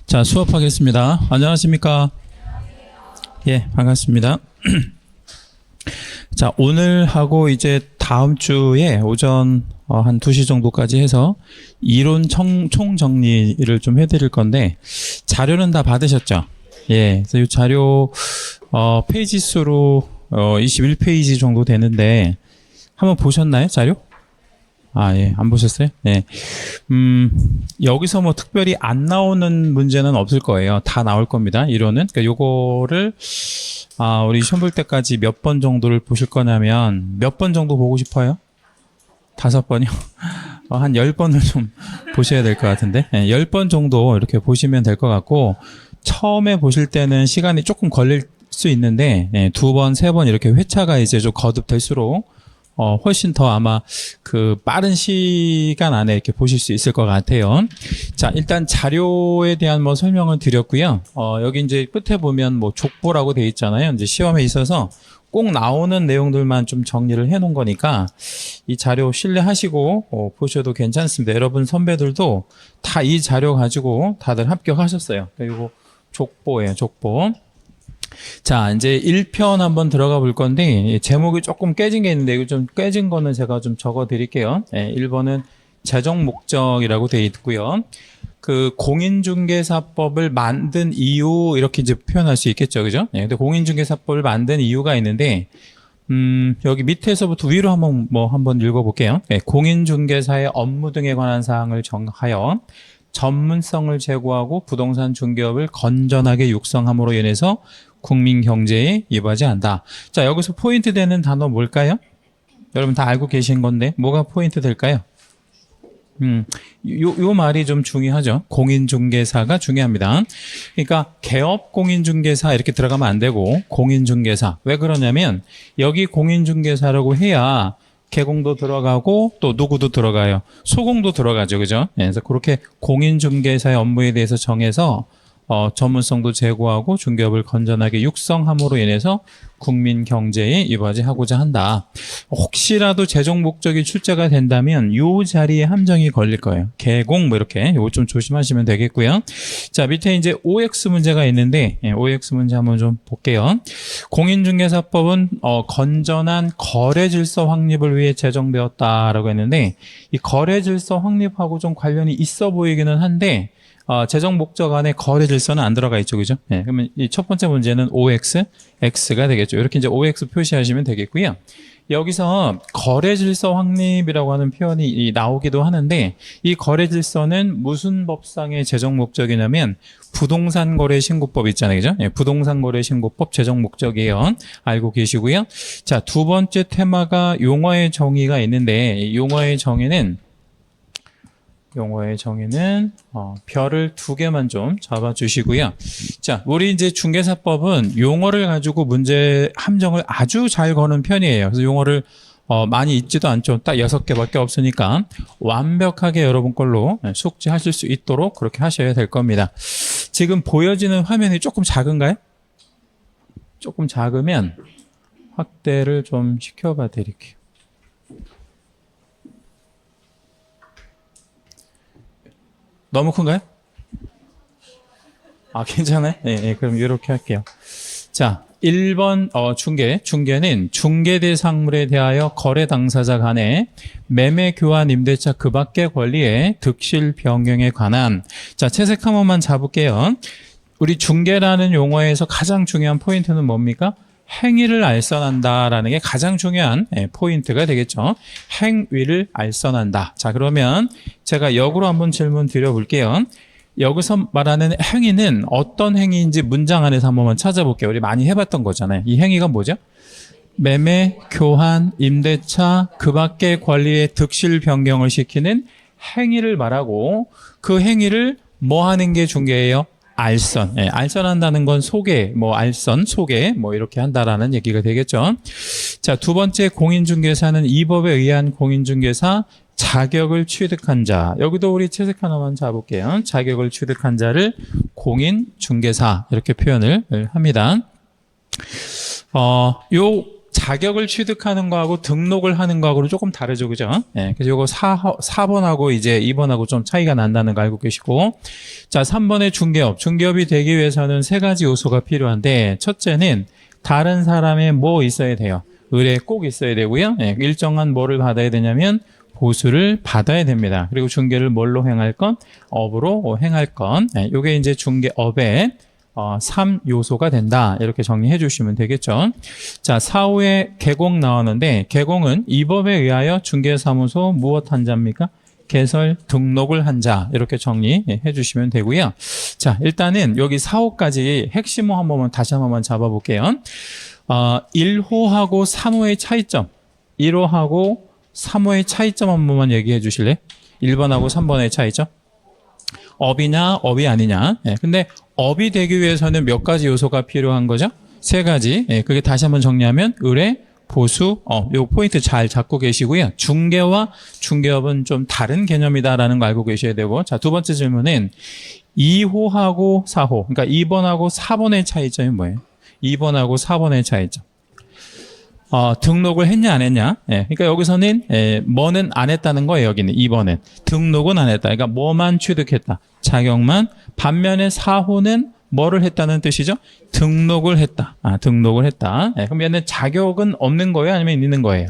자, 수업하겠습니다. 안녕하십니까? 예, 반갑습니다. 자, 오늘 하고 이제 다음 주에 오전 한 2시 정도까지 해서 이론 총정리를 좀 해드릴 건데, 자료는 다 받으셨죠? 예, 그래서 이 자료 페이지 수로 21페이지 정도 되는데, 한번 보셨나요, 자료? 아, 예, 안 보셨어요? 예. 여기서 뭐 특별히 안 나오는 문제는 없을 거예요. 다 나올 겁니다. 이론은. 그러니까 요거를, 우리 시험 볼 때까지 몇 번 정도를 보실 거냐면, 몇 번 정도 보고 싶어요? 5번이요? 한 10번을 좀 보셔야 될 것 같은데. 예, 10번 정도 이렇게 보시면 될 것 같고, 처음에 보실 때는 시간이 조금 걸릴 수 있는데, 예, 2번, 3번 이렇게 회차가 이제 좀 거듭될수록, 훨씬 더 아마 그 빠른 시간 안에 이렇게 보실 수 있을 것 같아요. 자, 일단 자료에 대한 뭐 설명을 드렸고요. 여기 이제 끝에 보면 뭐 족보라고 되어 있잖아요. 이제 시험에 있어서 꼭 나오는 내용들만 좀 정리를 해 놓은 거니까 이 자료 신뢰하시고 보셔도 괜찮습니다. 여러분 선배들도 다 이 자료 가지고 다들 합격하셨어요. 이거 족보예요, 족보. 자, 이제 1편 한번 들어가 볼 건데, 제목이 조금 깨진 게 있는데, 이거 좀 깨진 거는 제가 좀 적어 드릴게요. 1번은 재정 목적이라고 되어 있고요. 그 공인중개사법을 만든 이유, 이렇게 이제 표현할 수 있겠죠. 그죠? 근데 공인중개사법을 만든 이유가 있는데, 여기 밑에서부터 위로 한번 읽어볼게요. 공인중개사의 업무 등에 관한 사항을 정하여 전문성을 제고하고 부동산 중개업을 건전하게 육성함으로 인해서 국민 경제에 이바지 한다. 자, 여기서 포인트 되는 단어 뭘까요? 여러분 다 알고 계신 건데 뭐가 포인트 될까요? 요 말이 좀 중요하죠. 공인중개사가 중요합니다. 그러니까 개업 공인중개사 이렇게 들어가면 안 되고 공인중개사. 왜 그러냐면 여기 공인중개사라고 해야 개공도 들어가고 또 누구도 들어가요. 소공도 들어가죠. 그죠? 그래서 그렇게 공인중개사의 업무에 대해서 정해서 전문성도 제고하고 중개업을 건전하게 육성함으로 인해서 국민 경제에 이바지하고자 한다. 혹시라도 재정 목적이 출제가 된다면 요 자리에 함정이 걸릴 거예요. 개공 뭐 이렇게 요거 좀 조심하시면 되겠고요. 자, 밑에 이제 OX 문제가 있는데 OX 문제 한번 좀 볼게요. 공인중개사법은 건전한 거래 질서 확립을 위해 제정되었다라고 했는데 이 거래 질서 확립하고 좀 관련이 있어 보이기는 한데 재정 목적 안에 거래 질서는 안 들어가 있죠. 그죠? 네, 그러면 이 첫 번째 문제는 OX, X가 되겠죠. 이렇게 이제 OX 표시하시면 되겠고요. 여기서 거래 질서 확립이라고 하는 표현이 나오기도 하는데 이 거래 질서는 무슨 법상의 재정 목적이냐면 부동산 거래 신고법 있잖아요. 그죠? 네, 부동산 거래 신고법 재정 목적이에요. 알고 계시고요. 자, 두 번째 테마가 용어의 정의가 있는데 이 용어의 정의는 별을 2개만 좀 잡아주시고요. 자, 우리 이제 중개사법은 용어를 가지고 문제 함정을 아주 잘 거는 편이에요. 그래서 용어를 많이 있지도 않죠. 딱 6개밖에 없으니까 완벽하게 여러분 걸로 숙지하실 수 있도록 그렇게 하셔야 될 겁니다. 지금 보여지는 화면이 조금 작은가요? 조금 작으면 확대를 좀 시켜봐 드릴게요. 너무 큰가요? 괜찮아요? 네, 그럼 이렇게 할게요. 자, 1번 중개는 중개대상물에 대하여 거래 당사자 간의 매매 교환 임대차 그 밖의 권리의 득실 변경에 관한. 자, 채색 한 번만 잡을게요. 우리 중개라는 용어에서 가장 중요한 포인트는 뭡니까? 행위를 알선한다라는 게 가장 중요한 포인트가 되겠죠. 행위를 알선한다. 자, 그러면 제가 역으로 한번 질문 드려볼게요. 여기서 말하는 행위는 어떤 행위인지 문장 안에서 한 번만 찾아볼게요. 우리 많이 해봤던 거잖아요. 이 행위가 뭐죠? 매매, 교환, 임대차, 그 밖의 권리의 득실 변경을 시키는 행위를 말하고 그 행위를 뭐 하는 게 중개예요? 알선. 알선한다는 건 소개, 알선, 소개, 이렇게 한다라는 얘기가 되겠죠. 자, 두 번째 공인중개사는 이 법에 의한 공인중개사 자격을 취득한 자. 여기도 우리 채색 하나만 잡을게요. 자격을 취득한 자를 공인중개사 이렇게 표현을 합니다. 요 자격을 취득하는 거하고 등록을 하는 거하고는 조금 다르죠, 그죠? 예, 그래서 요거 4번하고 이제 2번하고 좀 차이가 난다는 거 알고 계시고. 자, 3번의 중개업. 중개업이 되기 위해서는 세 가지 요소가 필요한데, 첫째는 다른 사람의 뭐 있어야 돼요? 의뢰 꼭 있어야 되고요. 예, 일정한 뭐를 받아야 되냐면, 보수를 받아야 됩니다. 그리고 중개를 뭘로 행할 건? 업으로 행할 건. 예, 요게 이제 중개업의 3요소가 된다. 이렇게 정리해 주시면 되겠죠. 자, 4호에 개공 나오는데 개공은 이 법에 의하여 중개사무소 무엇 한 자입니까? 개설 등록을 한 자. 이렇게 정리해 주시면 되고요. 자, 일단은 여기 4호까지 핵심어 한 번만 다시 한 번만 잡아볼게요. 1호하고 3호의 차이점. 1호하고 3호의 차이점 한 번만 얘기해 주실래요? 1번하고 3번의 차이점. 업이냐 업이 아니냐. 예, 근데 업이 되기 위해서는 몇 가지 요소가 필요한 거죠? 세 가지. 예, 그게 다시 한번 정리하면 의뢰, 보수, 업. 요 포인트 잘 잡고 계시고요. 중개와 중개업은 좀 다른 개념이다라는 거 알고 계셔야 되고. 자, 두 번째 질문은 2호하고 4호. 그러니까 2번하고 4번의 차이점이 뭐예요? 2번하고 4번의 차이점. 등록을 했냐 안 했냐. 예, 그러니까 여기서는 뭐는 안 했다는 거예요. 여기는 2번은 등록은 안 했다. 그러니까 뭐만 취득했다. 자격만. 반면에 4호는 뭐를 했다는 뜻이죠? 등록을 했다. 등록을 했다. 예, 그럼 얘는 자격은 없는 거예요? 아니면 있는 거예요?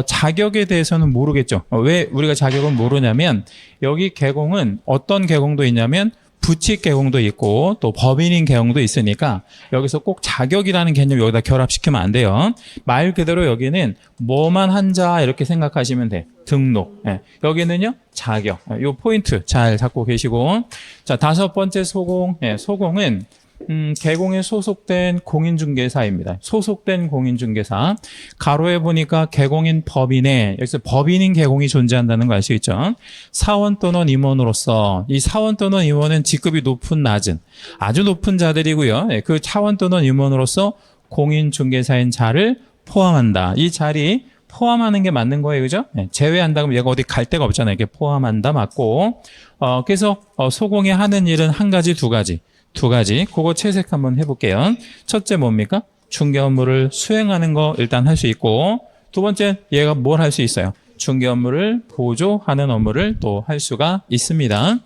자격에 대해서는 모르겠죠. 왜 우리가 자격은 모르냐면 여기 개공은 어떤 개공도 있냐면 부칙 개공도 있고 또 법인인 개공도 있으니까 여기서 꼭 자격이라는 개념 여기다 결합시키면 안 돼요. 말 그대로 여기는 뭐만 한 자 이렇게 생각하시면 돼. 등록. 예. 여기는요 자격. 요 포인트 잘 잡고 계시고. 자, 다섯 번째 소공. 예, 소공은 개공에 소속된 공인중개사입니다. 소속된 공인중개사. 가로에 보니까 개공인 법인에, 여기서 법인인 개공이 존재한다는 거 알 수 있죠? 사원 또는 임원으로서, 이 사원 또는 임원은 직급이 높은 낮은, 아주 높은 자들이고요. 그 차원 또는 임원으로서 공인중개사인 자를 포함한다. 이 자리 포함하는 게 맞는 거예요, 그죠? 제외한다 그러면 얘가 어디 갈 데가 없잖아요. 이게 포함한다 맞고. 그래서 소공이 하는 일은 한 가지, 두 가지. 두 가지. 그거 채색 한번 해볼게요. 첫째 뭡니까? 중개 업무를 수행하는 거 일단 할 수 있고, 두 번째 얘가 뭘 할 수 있어요? 중개 업무를 보조하는 업무를 또 할 수가 있습니다.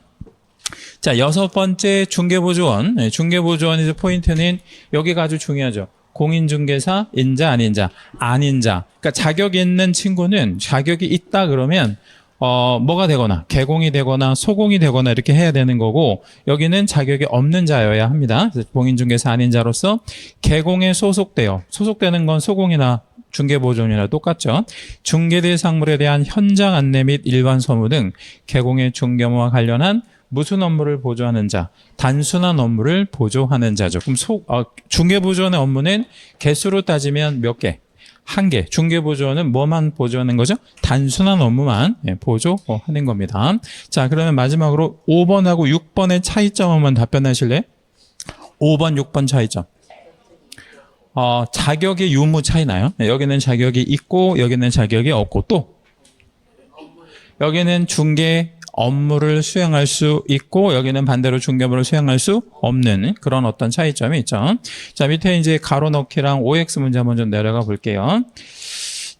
자, 여섯 번째 중개보조원. 중개보조원의 포인트는 여기가 아주 중요하죠. 공인중개사, 인자, 아닌자. 아닌자. 그러니까 자격 있는 친구는 자격이 있다 그러면 뭐가 되거나 개공이 되거나 소공이 되거나 이렇게 해야 되는 거고, 여기는 자격이 없는 자여야 합니다. 그래서 공인중개사 아닌 자로서 개공에 소속되는 건 소공이나 중개보조원이나 똑같죠. 중개대상물에 대한 현장 안내 및 일반 서무 등 개공의 중개업무와 관련한 무슨 업무를 보조하는 자, 단순한 업무를 보조하는 자죠. 그럼 중개보조원의 업무는 개수로 따지면 몇 개? 한 개. 중개보조원은 뭐만 보조하는 거죠? 단순한 업무만 보조하는 겁니다. 자, 그러면 마지막으로 5번하고 6번의 차이점 한번 답변하실래요? 5번, 6번 차이점. 자격의 유무 차이 나요? 여기는 자격이 있고 여기는 자격이 없고, 또 여기는 중개 업무를 수행할 수 있고 여기는 반대로 중개 업무를 수행할 수 없는 그런 어떤 차이점이 있죠. 자, 밑에 이제 가로 넣기랑 OX 문제 한번 좀 내려가 볼게요.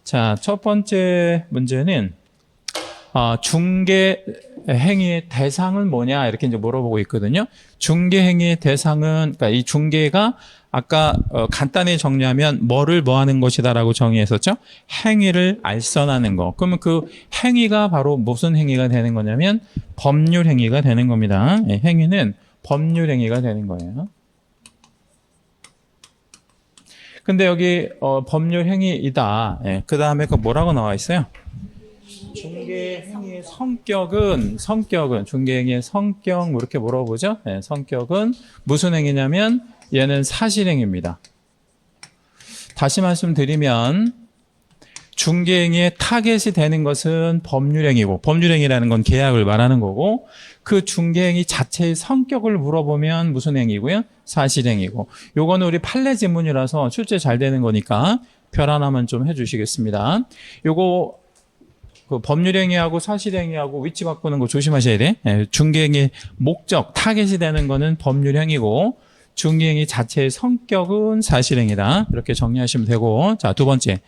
자, 첫 번째 문제는 중개 행위의 대상은 뭐냐 이렇게 이제 물어보고 있거든요. 중개 행위의 대상은, 그러니까 이 중개가 아까 간단히 정리하면 뭐를 뭐 하는 것이다라고 정의했었죠. 행위를 알선하는 거. 그러면 그 행위가 바로 무슨 행위가 되는 거냐면 법률 행위가 되는 겁니다. 행위는 법률 행위가 되는 거예요. 근데 여기 법률 행위이다. 그 다음에 그 뭐라고 나와 있어요? 중개 행위의 성격은 중개 행위의 성격 뭐 이렇게 물어보죠. 성격은 무슨 행위냐면 얘는 사실행위입니다. 다시 말씀드리면 중개행위의 타겟이 되는 것은 법률행위고, 법률행위라는 건 계약을 말하는 거고, 그 중개행위 자체의 성격을 물어보면 무슨 행위고요? 사실행위고. 요거는 우리 판례 지문이라서 출제 잘 되는 거니까 별 하나만 좀 해주시겠습니다. 요거 그 법률행위하고 사실행위하고 위치 바꾸는 거 조심하셔야 돼. 중개행위 목적, 타겟이 되는 거는 법률행위고, 중개행위 자체의 성격은 사실행위다. 이렇게 정리하시면 되고, 자, 두 번째.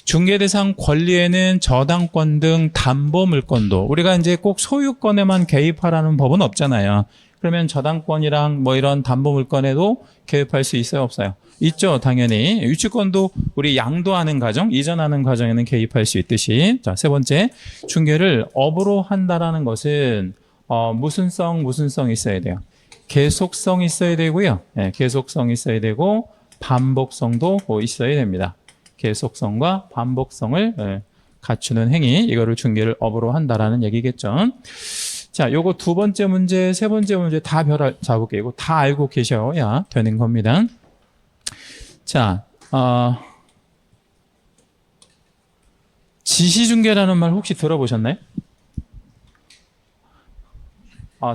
중개대상 권리에는 저당권 등 담보물권도, 우리가 이제 꼭 소유권에만 개입하라는 법은 없잖아요. 그러면 저당권이랑 뭐 이런 담보물권에도 개입할 수 있어요, 없어요? 있죠, 당연히. 유치권도 우리 양도하는 과정, 이전하는 과정에는 개입할 수 있듯이. 자, 세 번째. 중개를 업으로 한다라는 것은, 무슨 성 있어야 돼요? 계속성 있어야 되고요. 네, 계속성 있어야 되고, 반복성도 있어야 됩니다. 계속성과 반복성을 갖추는 행위, 이거를 중개를 업으로 한다라는 얘기겠죠. 자, 요거 두 번째 문제, 세 번째 문제 다 별 잡을게요. 이거 다 알고 계셔야 되는 겁니다. 자, 지시중개라는 말 혹시 들어보셨나요?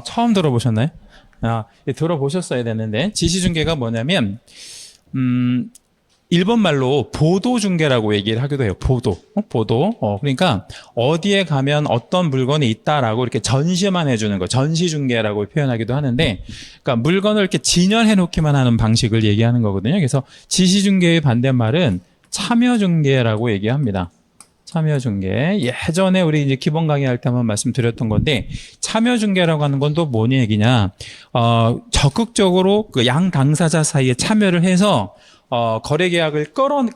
처음 들어보셨나요? 들어보셨어야 되는데, 지시중개가 뭐냐면, 일본 말로 보도중개라고 얘기를 하기도 해요. 보도. 그러니까 어디에 가면 어떤 물건이 있다라고 이렇게 전시만 해주는 거. 전시중개라고 표현하기도 하는데, 그러니까 물건을 이렇게 진열해 놓기만 하는 방식을 얘기하는 거거든요. 그래서 지시중개의 반대말은 참여중개라고 얘기합니다. 참여중개. 예전에 우리 이제 기본 강의할 때 한번 말씀드렸던 건데, 참여중개라고 하는 건 또 뭐니 얘기냐. 적극적으로 그 양 당사자 사이에 참여를 해서 거래 계약을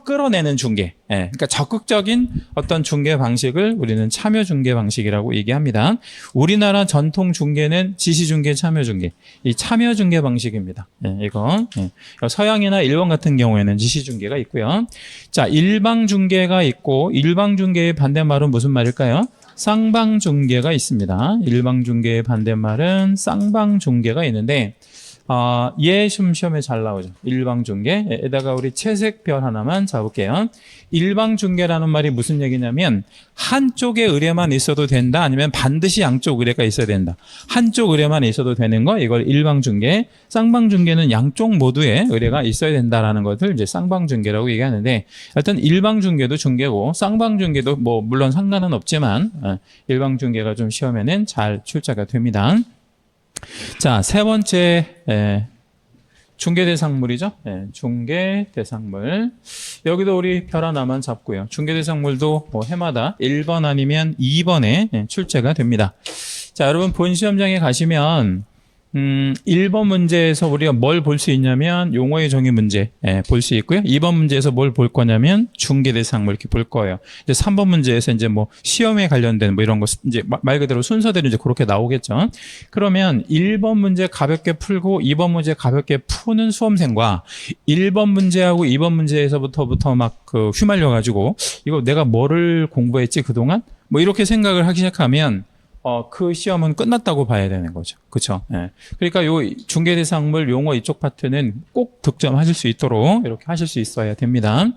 끌어내는 중개. 예, 그러니까 적극적인 어떤 중개 방식을 우리는 참여 중개 방식이라고 얘기합니다. 우리나라 전통 중개는 지시 중개, 참여 중개. 이 참여 중개 방식입니다. 예, 이거. 예. 서양이나 일본 같은 경우에는 지시 중개가 있고요. 자, 일방 중개가 있고, 일방 중개의 반대말은 무슨 말일까요? 쌍방 중개가 있습니다. 일방 중개의 반대말은 쌍방 중개가 있는데, 얘 시험에 잘 나오죠. 일방중개에다가 우리 채색별 하나만 잡을게요. 일방중개라는 말이 무슨 얘기냐면 한쪽의 의뢰만 있어도 된다, 아니면 반드시 양쪽 의뢰가 있어야 된다. 한쪽 의뢰만 있어도 되는 거, 이걸 일방중개. 쌍방중개는 양쪽 모두의 의뢰가 있어야 된다라는 것을 이제 쌍방중개라고 얘기하는데, 하여튼 일방중개도 중개고 쌍방중개도 뭐 물론 상관은 없지만 일방중개가 좀 시험에는 잘 출제가 됩니다. 자, 세 번째 중개대상물이죠. 중개대상물. 여기도 우리 별 하나만 잡고요. 중개대상물도 뭐 해마다 1번 아니면 2번에 출제가 됩니다. 자, 여러분 본 시험장에 가시면 1번 문제에서 우리가 뭘 볼 수 있냐면 용어의 정의 문제 볼 수 있고요. 2번 문제에서 뭘 볼 거냐면 중개대상물 이렇게 볼 거예요. 이제 3번 문제에서 이제 뭐 시험에 관련된 뭐 이런 거 이제 말 그대로 순서대로 이제 그렇게 나오겠죠. 그러면 1번 문제 가볍게 풀고 2번 문제 가볍게 푸는 수험생과 1번 문제하고 2번 문제에서부터 막 그 휘말려 가지고 이거 내가 뭐를 공부했지 그동안? 뭐 이렇게 생각을 하기 시작하면 그 시험은 끝났다고 봐야 되는 거죠. 그렇죠? 예. 그러니까 요 중개대상물 용어 이쪽 파트는 꼭 득점하실 수 있도록 이렇게 하실 수 있어야 됩니다.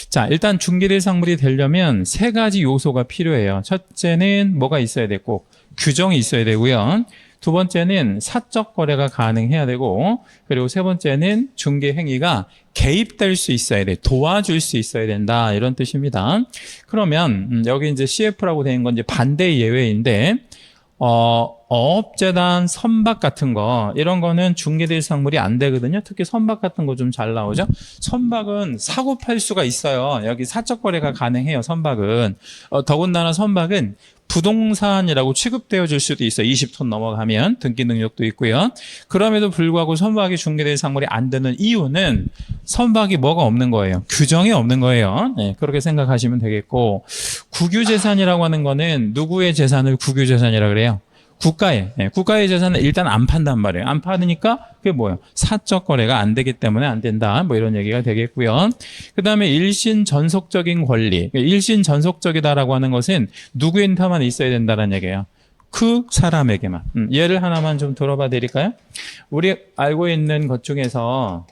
자, 일단 중개대상물이 되려면 세 가지 요소가 필요해요. 첫째는 뭐가 있어야 되고 규정이 있어야 되고요. 두 번째는 사적 거래가 가능해야 되고, 그리고 세 번째는 중개 행위가 개입될 수 있어야 돼. 도와줄 수 있어야 된다. 이런 뜻입니다. 그러면 여기 이제 CF라고 되어 있는 건 이제 반대 예외인데, 어업재단 선박 같은 거, 이런 거는 중개대상물이 안 되거든요. 특히 선박 같은 거 좀 잘 나오죠. 선박은 사고 팔 수가 있어요. 여기 사적 거래가 가능해요. 선박은. 더군다나 선박은 부동산이라고 취급되어 줄 수도 있어요. 20톤 넘어가면 등기 능력도 있고요. 그럼에도 불구하고 선박이 중개대상물이 안 되는 이유는 선박이 뭐가 없는 거예요. 규정이 없는 거예요. 네, 그렇게 생각하시면 되겠고, 국유재산이라고 하는 거는 누구의 재산을 국유재산이라 그래요? 국가의. 네, 국가의 재산은 일단 안 판단 말이에요. 안 파니까 그게 뭐예요? 사적 거래가 안 되기 때문에 안 된다. 뭐 이런 얘기가 되겠고요. 그 다음에 일신 전속적인 권리. 일신 전속적이다라고 하는 것은 누구한테만 있어야 된다는 얘기예요. 그 사람에게만. 예를 하나만 좀 들어봐 드릴까요? 우리 알고 있는 것 중에서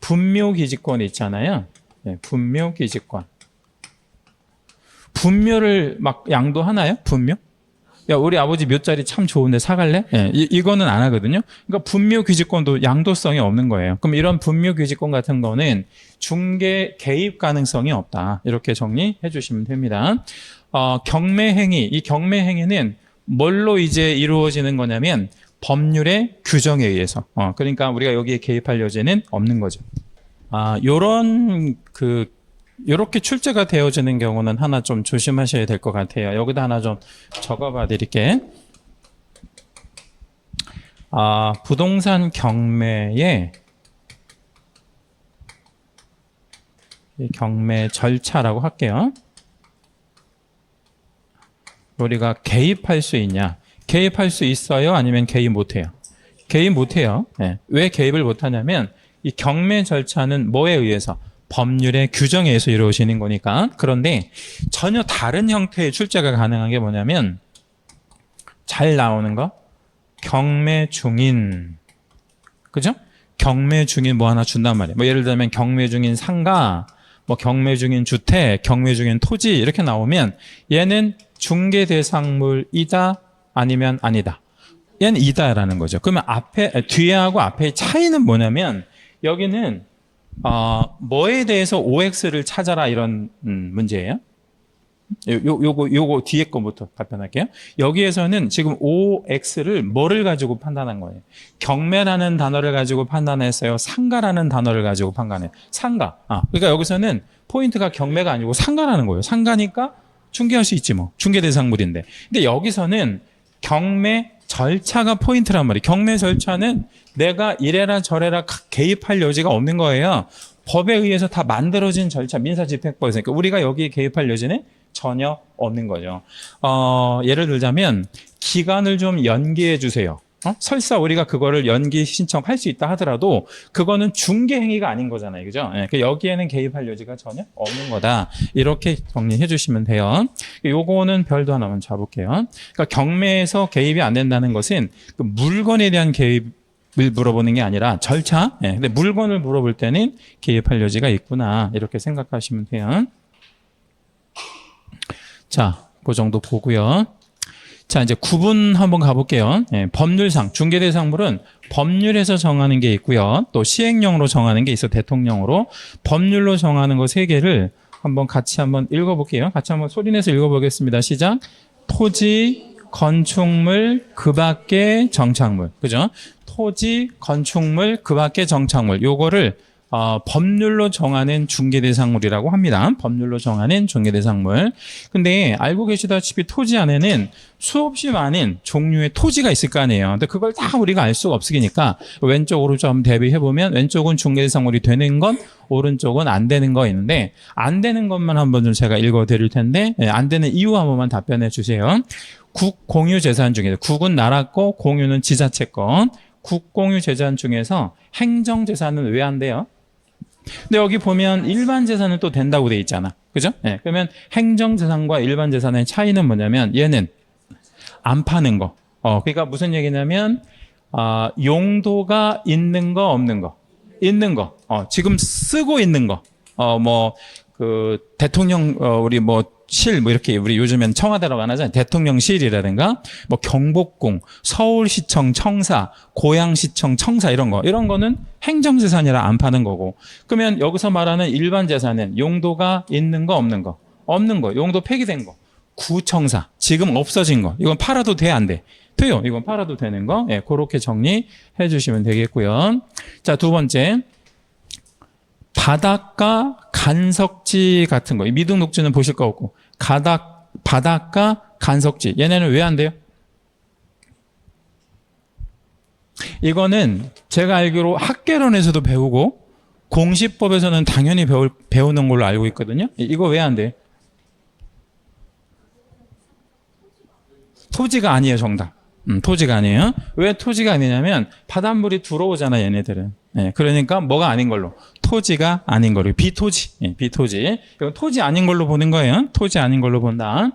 분묘기지권 있잖아요. 네, 분묘기지권. 분묘를 막 양도하나요? 분묘? 야, 우리 아버지 묘자리 참 좋은데 사갈래? 예, 이거는 안 하거든요. 그러니까 분묘귀지권도 양도성이 없는 거예요. 그럼 이런 분묘귀지권 같은 거는 중개 개입 가능성이 없다. 이렇게 정리해 주시면 됩니다. 경매행위, 이 경매행위는 뭘로 이제 이루어지는 거냐면 법률의 규정에 의해서. 그러니까 우리가 여기에 개입할 여지는 없는 거죠. 요렇게 출제가 되어지는 경우는 하나 좀 조심하셔야 될 것 같아요. 여기다 하나 좀 적어봐 드릴게. 부동산 경매의 경매 절차라고 할게요. 우리가 개입할 수 있냐? 개입할 수 있어요? 아니면 개입 못해요? 개입 못해요. 네. 왜 개입을 못하냐면 이 경매 절차는 뭐에 의해서? 법률의 규정에 의해서 이루어지는 거니까. 그런데 전혀 다른 형태의 출제가 가능한 게 뭐냐면 잘 나오는 거 경매 중인, 그죠? 경매 중인 뭐 하나 준단 말이에요. 뭐 예를 들면 경매 중인 상가, 뭐 경매 중인 주택, 경매 중인 토지 이렇게 나오면 얘는 중개 대상물이다 아니면 아니다. 얘는 이다라는 거죠. 그러면 뒤에하고 앞의 차이는 뭐냐면 여기는 뭐에 대해서 OX를 찾아라 이런 문제예요. 요거 뒤에 거부터 답변할게요. 여기에서는 지금 OX를 뭐를 가지고 판단한 거예요? 경매라는 단어를 가지고 판단했어요? 상가라는 단어를 가지고 판단해요? 상가. 그러니까 여기서는 포인트가 경매가 아니고 상가라는 거예요. 상가니까 중개할 수 있지 뭐. 중개 대상물인데. 근데 여기서는 경매 절차가 포인트란 말이에요. 경매 절차는 내가 이래라 저래라 개입할 여지가 없는 거예요. 법에 의해서 다 만들어진 절차, 민사집행법에서. 그러니까 우리가 여기에 개입할 여지는 전혀 없는 거죠. 예를 들자면 기간을 좀 연기해 주세요. 설사 우리가 그거를 연기 신청할 수 있다 하더라도 그거는 중개 행위가 아닌 거잖아요. 그죠? 그러니까 여기에는 개입할 여지가 전혀 없는 거다. 이렇게 정리해 주시면 돼요. 요거는 별도 하나만 잡을게요. 그러니까 경매에서 개입이 안 된다는 것은 그 물건에 대한 개입을 물어보는 게 아니라 절차. 근데 물건을 물어볼 때는 개입할 여지가 있구나. 이렇게 생각하시면 돼요. 자, 그 정도 보고요. 자, 이제 구분 한번 가볼게요. 법률상, 중개대상물은 법률에서 정하는 게 있고요. 또 시행령으로 정하는 게 있어, 대통령으로. 법률로 정하는 거 3개를 한번 같이 한번 읽어볼게요. 같이 한번 소리내서 읽어보겠습니다. 시작. 토지, 건축물, 그 밖의 정착물. 그죠? 토지, 건축물, 그 밖의 정착물. 요거를 법률로 정하는 중개대상물이라고 합니다. 법률로 정하는 중개대상물. 근데 알고 계시다시피 토지 안에는 수없이 많은 종류의 토지가 있을 거 아니에요. 근데 그걸 다 우리가 알 수가 없으니까 왼쪽으로 좀 대비해보면 왼쪽은 중개대상물이 되는 건 오른쪽은 안 되는 거 있는데 안 되는 것만 한번 좀 제가 읽어드릴 텐데 안 되는 이유 한 번만 답변해 주세요. 국 공유 재산 중에서 국은 나라 거, 공유는 지자체 거. 국 공유 재산 중에서 행정 재산은 왜 안 돼요? 근데 여기 보면 일반 재산은 또 된다고 돼 있잖아. 그죠? 그러면 행정 재산과 일반 재산의 차이는 뭐냐면 얘는 안 파는 거. 그러니까 무슨 얘기냐면 용도가 있는 거 없는 거. 있는 거. 지금 쓰고 있는 거. 대통령 우리 실 이렇게 우리 요즘엔 청와대라고 안 하잖아요. 대통령실이라든가 경복궁, 서울시청 청사, 고양시청 청사 이런 거는 행정재산이라 안 파는 거고. 그러면 여기서 말하는 일반 재산은 용도가 있는 거 없는 거. 없는 거. 용도 폐기된 거. 구청사. 지금 없어진 거. 이건 팔아도 돼 안 돼? 돼요. 이건 팔아도 되는 거. 그렇게 정리해 주시면 되겠고요. 자, 두 번째. 바닷가 간석지 같은 거. 미등 녹지는 보실 거 없고. 바닷가 간석지. 얘네는 왜 안 돼요? 이거는 제가 알기로 학개론에서도 배우고 공시법에서는 당연히 배우는 걸로 알고 있거든요. 이거 왜 안 돼요? 토지가 아니에요, 정답. 토지가 아니에요. 왜 토지가 아니냐면 바닷물이 들어오잖아, 얘네들은. 그러니까 뭐가 아닌 걸로. 토지가 아닌 걸로. 비토지. 비토지. 이건 토지 아닌 걸로 보는 거예요. 토지 아닌 걸로 본다.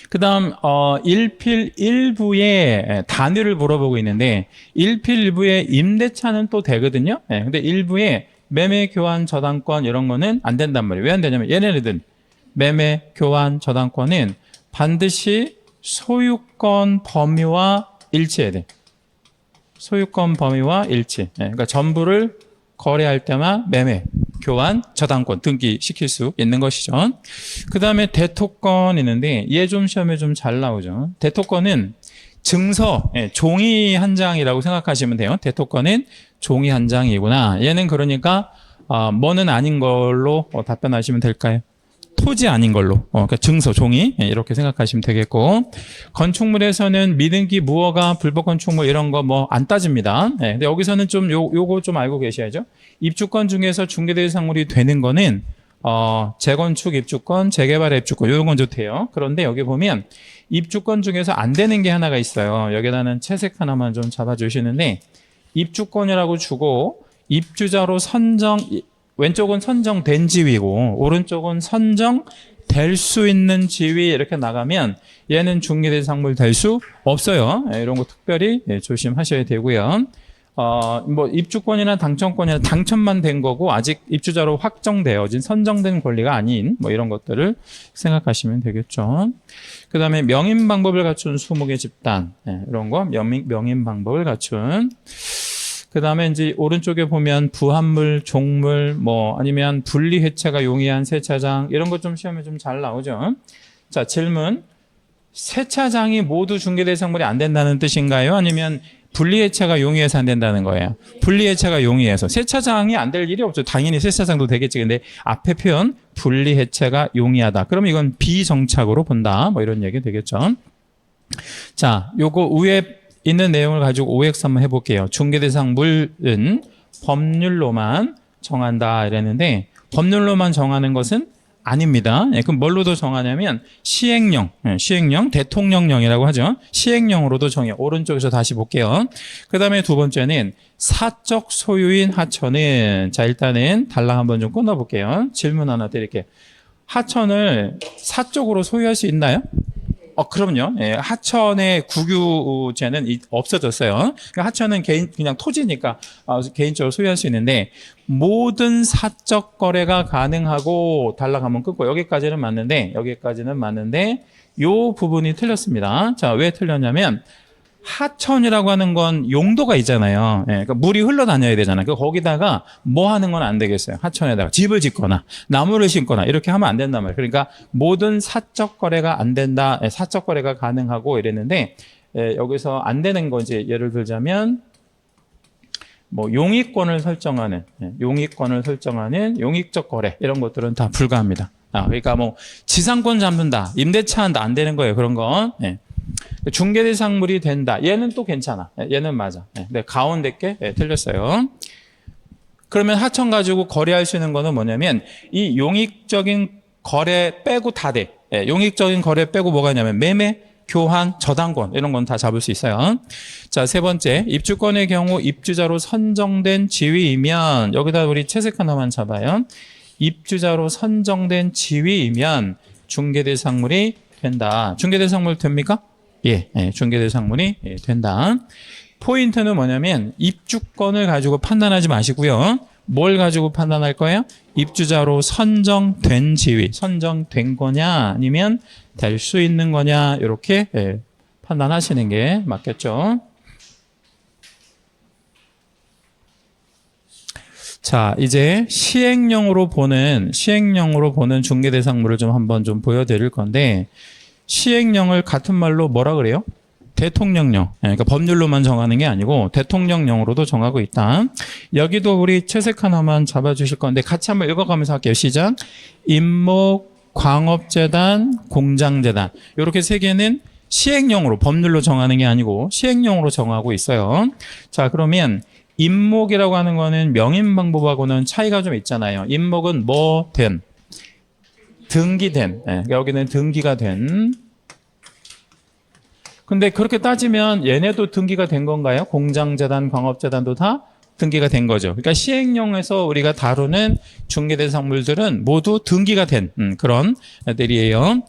그 다음, 1필 1부의 단위를 물어보고 있는데, 1필 1부의 임대차는 또 되거든요. 근데 1부의 매매, 교환, 저당권 이런 거는 안 된단 말이에요. 왜 안 되냐면, 얘네들 매매, 교환, 저당권은 반드시 소유권 범위와 일치해야 돼. 소유권 범위와 일치. 그러니까 전부를 거래할 때만 매매, 교환, 저당권 등기시킬 수 있는 것이죠. 그 다음에 대토권 있는데 얘 좀 시험에 좀 잘 나오죠. 대토권은 증서, 종이 한 장이라고 생각하시면 돼요. 대토권은 종이 한 장이구나. 얘는 그러니까 뭐는 아닌 걸로 답변하시면 될까요? 토지 아닌 걸로. 그러니까 증서, 종이 이렇게 생각하시면 되겠고, 건축물에서는 미등기, 무허가, 불법 건축물 이런 거 뭐 안 따집니다. 근데 여기서는 좀 요거 좀 알고 계셔야죠. 입주권 중에서 중개대상물이 되는 거는 재건축 입주권, 재개발 입주권 이런 건 좋대요. 그런데 여기 보면 입주권 중에서 안 되는 게 하나가 있어요. 여기다는 채색 하나만 좀 잡아주시는데, 입주권이라고 주고 입주자로 왼쪽은 선정된 지위고 오른쪽은 선정될 수 있는 지위 이렇게 나가면 얘는 중개대상물 될 수 없어요. 이런 거 특별히 조심하셔야 되고요. 뭐 입주권이나 당첨권이나 당첨만 된 거고 아직 입주자로 확정되어진 선정된 권리가 아닌 뭐 이런 것들을 생각하시면 되겠죠. 그 다음에 명인 방법을 갖춘 20개 집단, 이런 거 명인 방법을 갖춘. 그 다음에 이제 오른쪽에 보면 부합물, 종물, 뭐 아니면 분리 해체가 용이한 세차장 이런 것 좀 시험에 좀 잘 나오죠. 자, 질문. 세차장이 모두 중개대상물이 안 된다는 뜻인가요? 아니면 분리해체가 용이해서 안 된다는 거예요? 분리해체가 용이해서. 세차장이 안 될 일이 없죠. 당연히 세차장도 되겠지. 근데 앞에 표현 분리해체가 용이하다. 그럼 이건 비정착으로 본다. 뭐 이런 얘기 되겠죠. 자, 요거 위에 있는 내용을 가지고 OX 한번 해볼게요. 중개대상물은 법률로만 정한다 이랬는데 법률로만 정하는 것은 아닙니다. 그럼 뭘로도 정하냐면 시행령, 대통령령이라고 하죠. 시행령으로도 정해요. 오른쪽에서 다시 볼게요. 그 다음에 두 번째는 사적 소유인 하천은, 자 일단은 달랑 한번 좀 끊어볼게요. 질문 하나 드릴게요. 하천을 사적으로 소유할 수 있나요? 그럼요. 하천의 국유제는 없어졌어요. 그러니까 하천은 그냥 토지니까 개인적으로 소유할 수 있는데 모든 사적 거래가 가능하고 달랑 한번 끊고 여기까지는 맞는데 요 부분이 틀렸습니다. 자, 왜 틀렸냐면 하천이라고 하는 건 용도가 있잖아요. 그러니까 물이 흘러다녀야 되잖아요. 거기다가 뭐 하는 건 안 되겠어요. 하천에다가 집을 짓거나 나무를 심거나 이렇게 하면 안 된단 말이에요. 그러니까 모든 사적 거래가 안 된다. 사적 거래가 가능하고 이랬는데 여기서 안 되는 거지. 예를 들자면 뭐 용익권을 설정하는 용익적 거래 이런 것들은 다 불가합니다. 그러니까 뭐 지상권 잡는다, 임대차 한다 안 되는 거예요. 그런 거. 중개대상물이 된다. 얘는 또 괜찮아. 얘는 맞아. 네, 가운데 게 틀렸어요. 그러면 하천 가지고 거래할 수 있는 거는 뭐냐면 이 용익적인 거래 빼고 다 돼. 용익적인 거래 빼고 뭐가 있냐면 매매, 교환, 저당권 이런 건 다 잡을 수 있어요. 자, 세 번째 입주권의 경우 입주자로 선정된 지위이면 여기다 우리 채색 하나만 잡아요. 입주자로 선정된 지위이면 중개대상물이 된다. 중개대상물 됩니까? 예, 중개대상물이 된다. 포인트는 뭐냐면 입주권을 가지고 판단하지 마시고요. 뭘 가지고 판단할 거예요? 입주자로 선정된 지위, 선정된 거냐 아니면 될 수 있는 거냐 이렇게 판단하시는 게 맞겠죠. 자, 이제 시행령으로 보는 중개대상물을 좀 한번 좀 보여드릴 건데 시행령을 같은 말로 뭐라 그래요? 대통령령. 그러니까 법률로만 정하는 게 아니고 대통령령으로도 정하고 있다. 여기도 우리 채색 하나만 잡아주실 건데 같이 한번 읽어가면서 할게요. 시작. 임목, 광업재단, 공장재단. 이렇게 세 개는 시행령으로 법률로 정하는 게 아니고 시행령으로 정하고 있어요. 자, 그러면 임목이라고 하는 거는 명인 방법하고는 차이가 좀 있잖아요. 임목은 뭐 된? 등기된. 여기는 등기가 된. 근데 그렇게 따지면 얘네도 등기가 된 건가요? 공장재단, 광업재단도 다 등기가 된 거죠. 그러니까 시행령에서 우리가 다루는 중개대상물들은 모두 등기가 된 그런 애들이에요.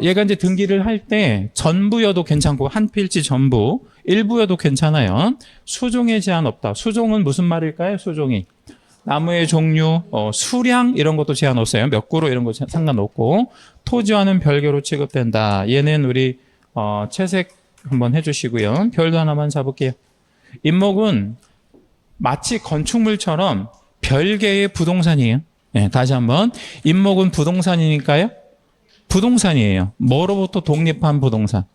얘가 이제 등기를 할 때 전부여도 괜찮고 한 필지 전부, 일부여도 괜찮아요. 수종에 제한 없다. 수종은 무슨 말일까요? 수종이. 나무의 종류, 수량 이런 것도 제한 없어요. 몇 그루 이런 거 상관없고 토지와는 별개로 취급된다. 얘는 우리 채색 한번 해주시고요. 별도 하나만 잡을게요. 임목은 마치 건축물처럼 별개의 부동산이에요. 다시 한번 임목은 부동산이니까요. 부동산이에요. 뭐로부터 독립한 부동산?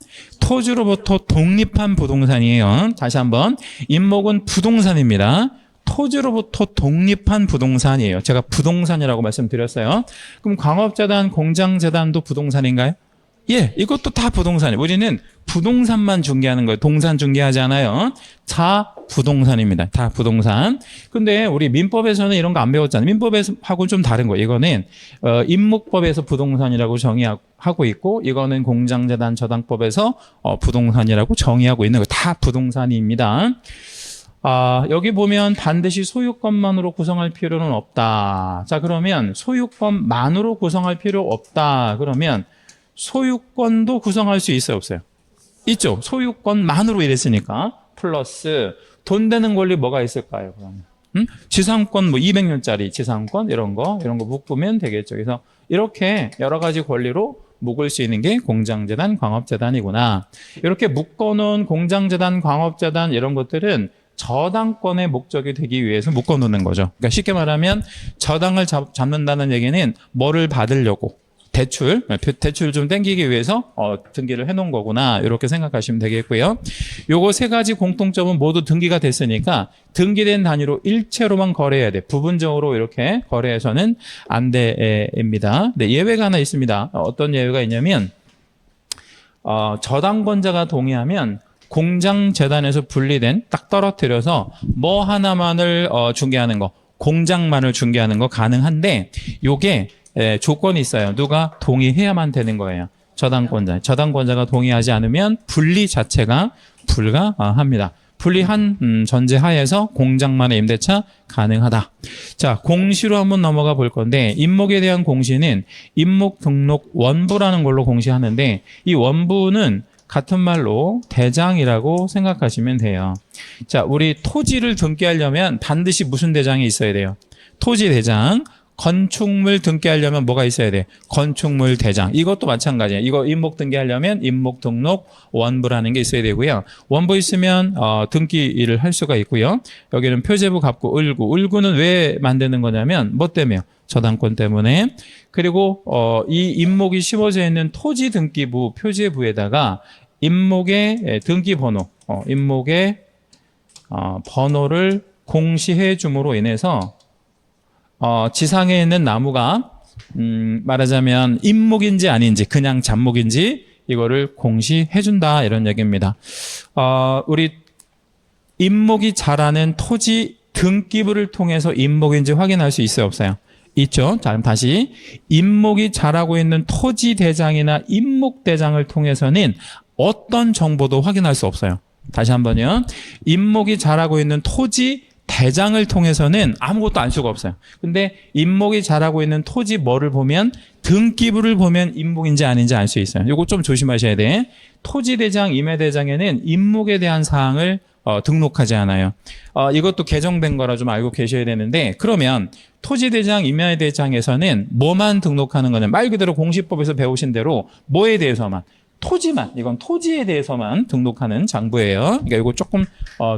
토지로부터 독립한 부동산이에요. 다시 한번 임목은 부동산입니다. 토지로부터 독립한 부동산이에요. 제가 부동산이라고 말씀드렸어요. 그럼 광업재단, 공장재단도 부동산인가요? 예, 이것도 다 부동산이에요. 우리는 부동산만 중개하는 거예요. 동산 중개하지 않아요. 다 부동산입니다. 다 부동산. 근데 우리 민법에서는 이런 거 안 배웠잖아요. 민법하고는 좀 다른 거예요. 이거는 임목법에서 부동산이라고 정의하고 있고, 이거는 공장재단 저당법에서 부동산이라고 정의하고 있는 거예요. 다 부동산입니다. 여기 보면 반드시 소유권만으로 구성할 필요는 없다. 자, 그러면 소유권만으로 구성할 필요 없다. 그러면 소유권도 구성할 수 있어요, 없어요? 있죠. 소유권만으로 이랬으니까. 플러스 돈 되는 권리 뭐가 있을까요? 그러면 지상권 뭐 200년짜리 지상권 이런 거 묶으면 되겠죠. 그래서 이렇게 여러 가지 권리로 묶을 수 있는 게 공장재단, 광업재단이구나. 이렇게 묶어놓은 공장재단, 광업재단 이런 것들은 저당권의 목적이 되기 위해서 묶어놓는 거죠. 그러니까 쉽게 말하면 저당을 잡는다는 얘기는 뭐를 받으려고, 대출 좀 땡기기 위해서 등기를 해놓은 거구나, 이렇게 생각하시면 되겠고요. 요거 세 가지 공통점은 모두 등기가 됐으니까 등기된 단위로 일체로만 거래해야 돼. 부분적으로 이렇게 거래해서는 안 됩니다. 네, 예외가 하나 있습니다. 어떤 예외가 있냐면 저당권자가 동의하면 공장재단에서 분리된, 딱 떨어뜨려서 뭐 하나만을 중개하는 거, 공장만을 중개하는 거 가능한데, 요게 조건이 있어요. 누가 동의해야만 되는 거예요. 저당권자가 동의하지 않으면 분리 자체가 불가합니다. 분리한 전제 하에서 공장만의 임대차 가능하다. 자, 공시로 한번 넘어가 볼 건데, 임목에 대한 공시는 임목 등록 원부라는 걸로 공시하는데, 이 원부는 같은 말로 대장이라고 생각하시면 돼요. 자, 우리 토지를 등기하려면 반드시 무슨 대장이 있어야 돼요? 토지 대장. 건축물 등기하려면 뭐가 있어야 돼? 건축물 대장. 이것도 마찬가지예요. 이거 임목 등기하려면 임목 등록 원부라는 게 있어야 되고요. 원부 있으면 등기를 할 수가 있고요. 여기는 표제부, 갑구, 을구. 을구는 왜 만드는 거냐면 뭐 때문에요? 저당권 때문에. 그리고 이 임목이 씌워져 있는 토지 등기부 표제부에다가 임목의 등기번호, 임목의 번호를 공시해 줌으로 인해서 지상에 있는 나무가 말하자면 임목인지 아닌지, 그냥 잡목인지 이거를 공시해 준다, 이런 얘기입니다. 우리 임목이 자라는 토지 등기부를 통해서 임목인지 확인할 수 있어요, 없어요? 있죠. 자, 다시 임목이 자라고 있는 토지 대장이나 임목 대장을 통해서는 어떤 정보도 확인할 수 없어요. 다시 한번요. 임목이 자라고 있는 토지 대장을 통해서는 아무것도 알 수가 없어요. 근데 임목이 자라고 있는 토지 뭐를 보면, 등기부를 보면 임목인지 아닌지 알 수 있어요. 이거 좀 조심하셔야 돼. 토지 대장, 임야 대장에는 임목에 대한 사항을 등록하지 않아요. 이것도 개정된 거라 좀 알고 계셔야 되는데, 그러면 토지 대장, 임야 대장에서는 뭐만 등록하는 거냐? 말 그대로 공시법에서 배우신 대로 뭐에 대해서만, 토지만, 이건 토지에 대해서만 등록하는 장부예요. 그러니까 이거 조금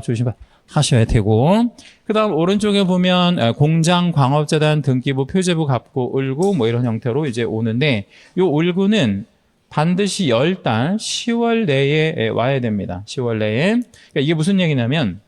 조심하셔야 되고, 그 다음 오른쪽에 보면 공장, 광업재단, 등기부, 표제부, 갑구, 을구 뭐 이런 형태로 이제 오는데, 요 을구는 반드시 10달 10월 내에 와야 됩니다. 10월 내에. 그러니까 이게 무슨 얘기냐면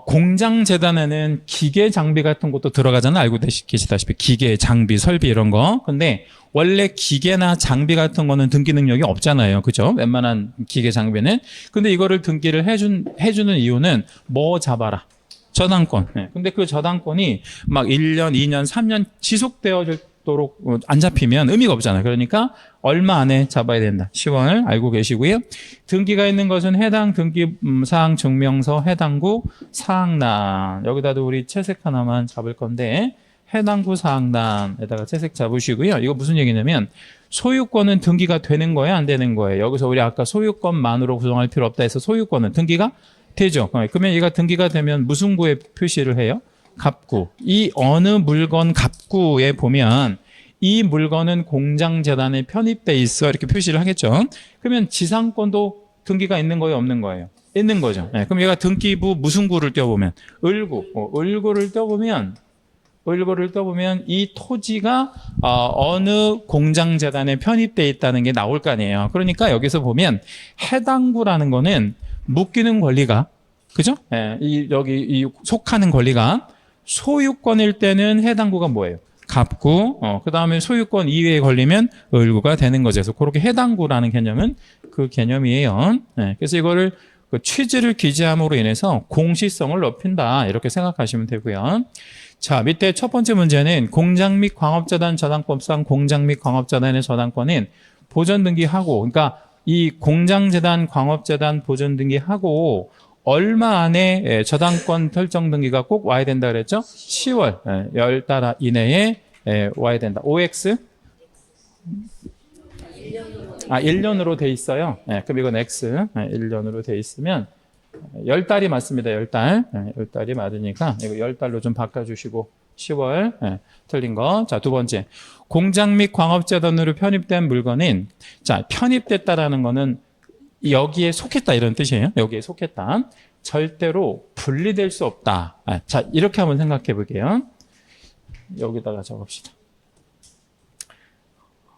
공장재단에는 기계 장비 같은 것도 들어가잖아요. 알고 계시다시피 기계, 장비, 설비 이런 거. 근데 원래 기계나 장비 같은 거는 등기 능력이 없잖아요. 그죠? 웬만한 기계 장비는. 근데 이거를 등기를 해주는 이유는 뭐 잡아라? 저당권. 네. 근데 그 저당권이 막 1년, 2년, 3년 지속되어지도록 안 잡히면 의미가 없잖아요. 그러니까 얼마 안에 잡아야 된다. 10월 알고 계시고요. 등기가 있는 것은 해당 등기 사항 증명서, 해당구 사항란. 여기다도 우리 채색 하나만 잡을 건데, 해당구 사항란에다가 채색 잡으시고요. 이거 무슨 얘기냐면 소유권은 등기가 되는 거예요, 안 되는 거예요? 여기서 우리 아까 소유권만으로 구성할 필요 없다 해서 소유권은 등기가 되죠. 그러면 얘가 등기가 되면 무슨 구에 표시를 해요? 갑구. 이 어느 물건 갑구에 보면 이 물건은 공장재단에 편입돼 있어, 이렇게 표시를 하겠죠. 그러면 지상권도 등기가 있는 거예요, 없는 거예요? 있는 거죠. 네, 그럼 얘가 등기부 무슨 구를 떼어보면 을구. 을구를 떼어보면 을고를 떠보면 이 토지가 어느 공장재단에 편입돼 있다는 게 나올 거 아니에요. 그러니까 여기서 보면 해당구라는 거는 묶이는 권리가, 그죠? 예, 여기 속하는 권리가 소유권일 때는 해당구가 뭐예요? 갑구, 그 다음에 소유권 이외에 걸리면 을구가 되는 거죠. 그래서 그렇게 해당구라는 개념은 그 개념이에요. 예, 그래서 이거를 그 취지를 기재함으로 인해서 공시성을 높인다. 이렇게 생각하시면 되고요. 자, 밑에 첫 번째 문제는 공장 및 광업재단 저당법상 공장 및 광업재단의 저당권은 보전 등기하고, 그러니까 이 공장재단, 광업재단 보전 등기하고 얼마 안에 저당권 설정 등기가 꼭 와야 된다 그랬죠? 10월, 10달 이내에 와야 된다. OX? 1년으로 돼 있어요. 그럼 이건 X. 1년으로 돼 있으면 10달이 맞습니다. 10달. 10달이 맞으니까 이거 10달로 좀 바꿔주시고 10월. 틀린 거. 자, 두 번째. 공장 및 광업재단으로 편입된 물건은, 자, 편입됐다라는 거는 여기에 속했다 이런 뜻이에요. 여기에 속했다. 절대로 분리될 수 없다. 자, 이렇게 한번 생각해 볼게요. 여기다가 적읍시다.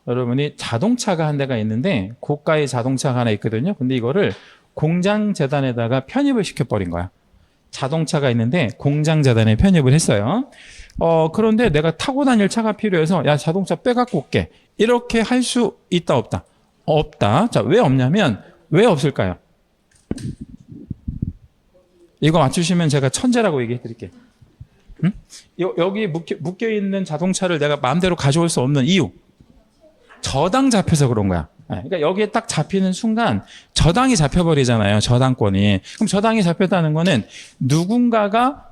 여러분이 자동차가 한 대가 있는데 고가의 자동차가 하나 있거든요. 근데 이거를 공장재단에다가 편입을 시켜버린 거야. 자동차가 있는데 공장재단에 편입을 했어요. 그런데 내가 타고 다닐 차가 필요해서 야, 자동차 빼갖고 올게. 이렇게 할 수 있다, 없다? 없다. 자, 왜 없냐면 왜 없을까요? 이거 맞추시면 제가 천재라고 얘기해 드릴게요. 응? 여기 묶여있는 자동차를 내가 마음대로 가져올 수 없는 이유. 저당 잡혀서 그런 거야. 그러니까 여기에 딱 잡히는 순간 저당이 잡혀버리잖아요. 저당권이. 그럼 저당이 잡혔다는 거는 누군가가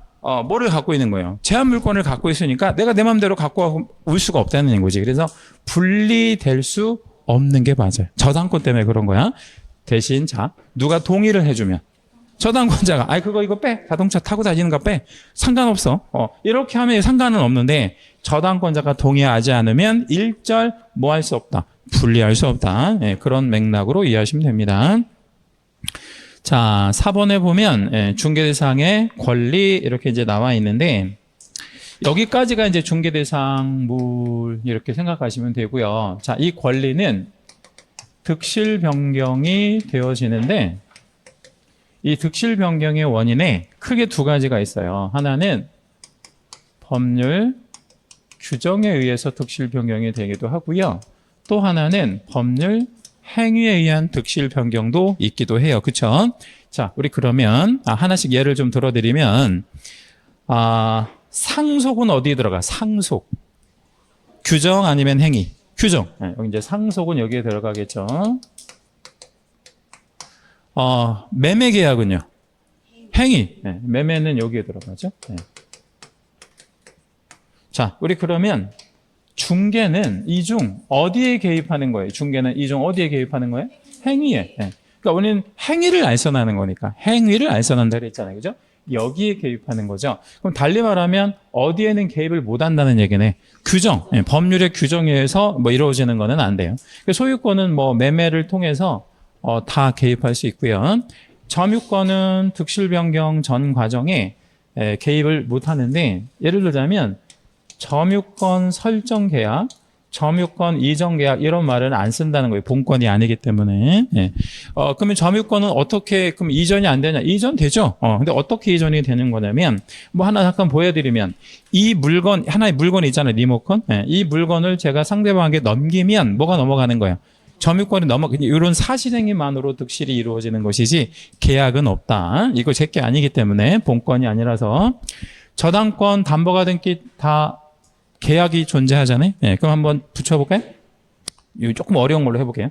뭐를 갖고 있는 거예요? 제한 물권을 갖고 있으니까 내가 내 마음대로 갖고 올 수가 없다는 거지. 그래서 분리될 수 없는 게 맞아요. 저당권 때문에 그런 거야. 대신 자, 누가 동의를 해주면 저당권자가 이거 빼. 자동차 타고 다니는 거 빼. 상관없어. 이렇게 하면 상관은 없는데 저당권자가 동의하지 않으면 일절 뭐 할 수 없다. 분리할 수 없다. 그런 맥락으로 이해하시면 됩니다. 자, 4번에 보면 중개대상의 권리 이렇게 이제 나와 있는데 여기까지가 이제 중개대상물 이렇게 생각하시면 되고요. 자, 이 권리는 득실 변경이 되어지는데 이 득실 변경의 원인에 크게 두 가지가 있어요. 하나는 법률 규정에 의해서 득실 변경이 되기도 하고요. 또 하나는 법률 행위에 의한 득실 변경도 있기도 해요. 그렇죠? 자, 우리 그러면 하나씩 예를 좀 들어드리면 상속은 어디에 들어가? 상속. 규정 아니면 행위? 규정. 여기 이제 상속은 여기에 들어가겠죠. 매매 계약은요? 행위. 매매는 여기에 들어가죠. 자, 우리 그러면 중개는 이 중 어디에 개입하는 거예요? 중개는 이 중 어디에 개입하는 거예요? 행위에. 그러니까 우리는 행위를 알선하는 거니까 행위를 알선한다 그랬잖아요. 그죠? 여기에 개입하는 거죠. 그럼 달리 말하면 어디에는 개입을 못 한다는 얘기네. 규정, 법률의 규정에 의해서 뭐 이루어지는 거는 안 돼요. 소유권은 뭐 매매를 통해서 다 개입할 수 있고요. 점유권은 득실 변경 전 과정에 개입을 못 하는데 예를 들자면 점유권 설정 계약, 점유권 이전 계약 이런 말은 안 쓴다는 거예요. 본권이 아니기 때문에. 그러면 점유권은 어떻게 그럼 이전이 안 되냐? 이전 되죠. 근데 어떻게 이전이 되는 거냐면 뭐 하나 잠깐 보여드리면 이 물건 하나의 물건이 있잖아요. 리모컨. 이 물건을 제가 상대방에게 넘기면 뭐가 넘어가는 거예요? 점유권이 이런 사실행위만으로 득실이 이루어지는 것이지 계약은 없다. 이거 제게 아니기 때문에 본권이 아니라서 저당권, 담보가등기 다 계약이 존재하잖아요. 그럼 한번 붙여볼까요? 이거 조금 어려운 걸로 해볼게요.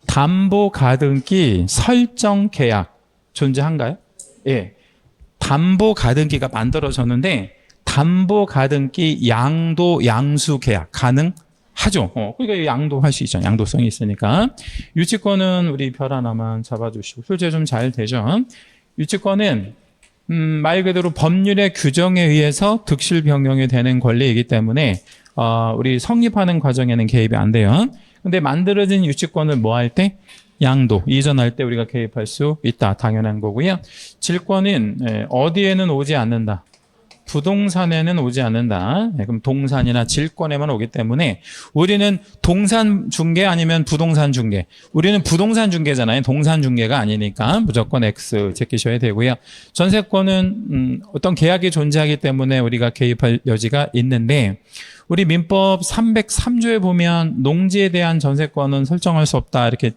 담보가등기 설정 계약 존재한가요? 예. 담보가등기가 만들어졌는데 담보가등기 양도 양수 계약 가능하죠. 그러니까 양도할 수 있죠. 양도성이 있으니까. 유치권은 우리 별 하나만 잡아주시고 실제 좀 잘 되죠. 유치권은 말 그대로 법률의 규정에 의해서 득실 변경이 되는 권리이기 때문에 우리 성립하는 과정에는 개입이 안 돼요. 근데 만들어진 유치권을 뭐 할 때? 양도, 이전할 때 우리가 개입할 수 있다. 당연한 거고요. 질권은 어디에는 오지 않는다. 부동산에는 오지 않는다. 네, 그럼 동산이나 질권에만 오기 때문에 우리는 동산 중개 아니면 부동산 중개. 우리는 부동산 중개잖아요. 동산 중개가 아니니까 무조건 X 제끼셔야 되고요. 전세권은 어떤 계약이 존재하기 때문에 우리가 개입할 여지가 있는데 우리 민법 303조에 보면 농지에 대한 전세권은 설정할 수 없다. 이렇게